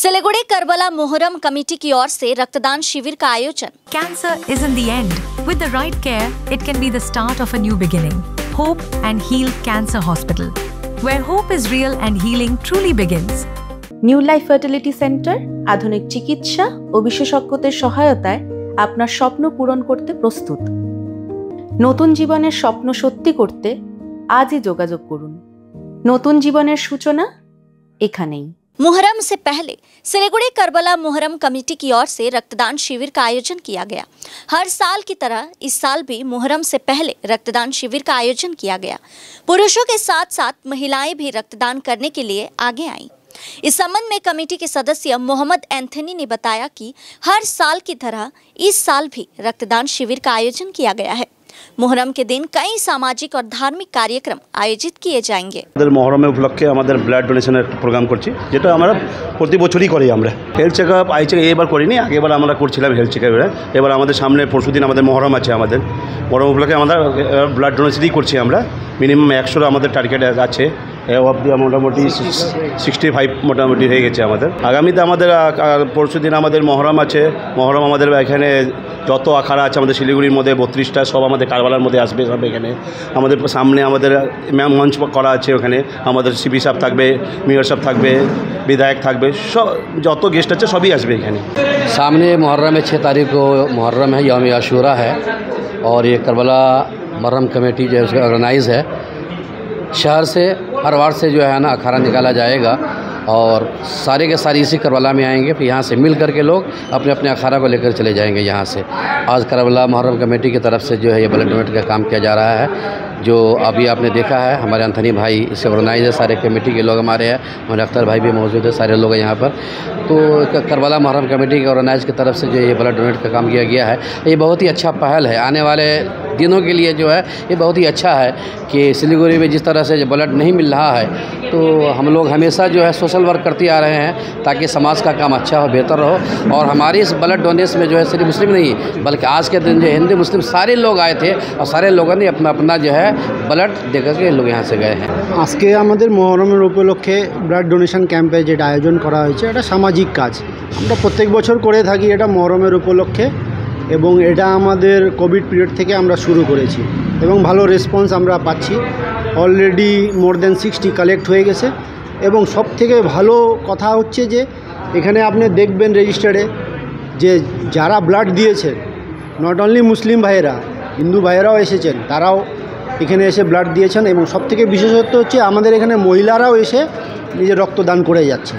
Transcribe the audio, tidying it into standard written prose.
Siliguri Karbala Muharram committee की ओर से रक्तदान शिविर का आयोजन। Cancer isn't the end. With the right care, it can be the start of a new beginning. Hope and Heal Cancer Hospital, where hope is real and healing truly begins. New life fertility centre আধুনিক চিকিৎসা ও বিশেষজ্ঞদের সহায়তায় আপনার স্বপ্ন পূরণ করতে প্রস্তুত। নতুন জীবনের স্বপ্ন সত্যি করতে আজই যোগাযোগ করুন। নতুন জীবনের সূচনা এখানেই। मुहर्रम से पहले सिलीगुड़ी करबला मुहर्रम कमेटी की ओर से रक्तदान शिविर का आयोजन किया गया। हर साल की तरह इस साल भी मुहर्रम से पहले रक्तदान शिविर का आयोजन किया गया। पुरुषों के साथ साथ महिलाएं भी रक्तदान करने के लिए आगे आईं। इस संबंध में कमेटी के सदस्य मोहम्मद एंथनी ने बताया कि हर साल की तरह इस साल भी रक्तदान शिविर का आयोजन किया गया है। मुहर्रम के दिन कई सामाजिक और धार्मिक कार्यक्रम आयोजित किए जाएंगे। मुहर्रम उपलक्षे ब्लाड डोनेशনের প্রোগ্রাম করছি, যেটা আমরা প্রতি বছরই করি। আমরা হেলথ চেকআপ এবার করিনি, আগেবার আমরা করছিলাম হেলথ চেকআপ। এবার আমাদের সামনে পরশুদিন আমাদের মুহর্রম আছে। আমাদের মুহর্রম উপলক্ষে আমরা ব্লাড ডোনেশনই করছি। আমরা মিনিমাম 100 আমাদের টার্গেট আছে। অবধি মোটামুটি 65 মোটামুটি হয়ে গেছে আমাদের। আগামীতে আমাদের পরশুদিন আমাদের মুহর্রম আছে। মুহর্রম আমাদের এখানে যত আখাড়া আছে আমাদের শিলিগুড়ির মধ্যে 32টা, সব আমাদের কারবালার মধ্যে আসবে। সব এখানে আমাদের সামনে আমাদের মঞ্চ করা আছে। ওখানে আমাদের সিপি সাহেব থাকবে, মেয়র সাহেব থাকবে, বিধায়ক থাকবে, সব যত গেস্ট আছে সবই আসবে এখানে। सामने मुहर्रम है, 6 तारीख को मुहर्रम है, यौम आशूरा है। और ये करबला मुहर्रम कमेटी जो है उसका ऑर्गेनाइज़ है। शहर से हर वार्ड से जो है ना अखाड़ा निकाला जाएगा और सारे के सारे इसी करबला में आएंगे। फिर यहाँ से मिल कर के लोग अपने अपने अखाड़ा को लेकर चले जाएंगे यहाँ से। आज करबला मुहर्रम कमेटी की तरफ से जो है ये ब्लड डोनेट का काम किया जा रहा है, जो अभी आपने देखा है। हमारे एंथनी भाई इसे ऑर्गेनाइज है, सारे कमेटी के लोग हमारे हैं, हमारे अख्तर भाई भी मौजूद है, सारे लोग हैं यहाँ पर। तो करबला मुहर्रम कमेटी के ऑर्गेनाइज की तरफ से जो ये ब्लड डोनेट का काम किया गया है, ये बहुत ही अच्छा पहल है। आने वाले दिनों के लिए जो है ये बहुत ही अच्छा है कि सिलीगुड़ी में जिस तरह से ब्लड नहीं मिल रहा है, तो हम लोग हमेशा जो है सोशल वर्क करते आ रहे हैं ताकि समाज का काम अच्छा हो, बेहतर हो। और हमारी इस ब्लड डोनेशन में जो है सिर्फ मुस्लिम नहीं बल्कि आज के दिन जो हिंदू मुस्लिम सारे लोग आए थे और सारे लोगों ने अपना अपना जो है ब्लड देकर के लोग यहाँ से गए हैं। আজকে আমাদের মুহররমের উপলক্ষে ব্লাড ডোনেশন ক্যাম্পে যেটা আয়োজন করা হয়েছে, এটা সামাজিক কাজ। আমরা প্রত্যেক বছর করে থাকি এটা মুহররমের উপলক্ষে, এবং এটা আমাদের কোভিড পিরিয়ড থেকে আমরা শুরু করেছি এবং ভালো রেসপন্স আমরা পাচ্ছি। অলরেডি মোর দেন 60 কালেক্ট হয়ে গেছে। এবং সব থেকে ভালো কথা হচ্ছে যে এখানে আপনি দেখবেন রেজিস্টারে যে যারা ব্লাড দিয়েছেন, নট অনলি মুসলিম ভাইয়েরা, হিন্দু ভাইয়েরাও এসেছেন, তারাও এখানে এসে ব্লাড দিয়েছেন। এবং সবথেকে বিশেষত্ব হচ্ছে আমাদের এখানে মহিলারাও এসে নিজের রক্তদান করে যাচ্ছে।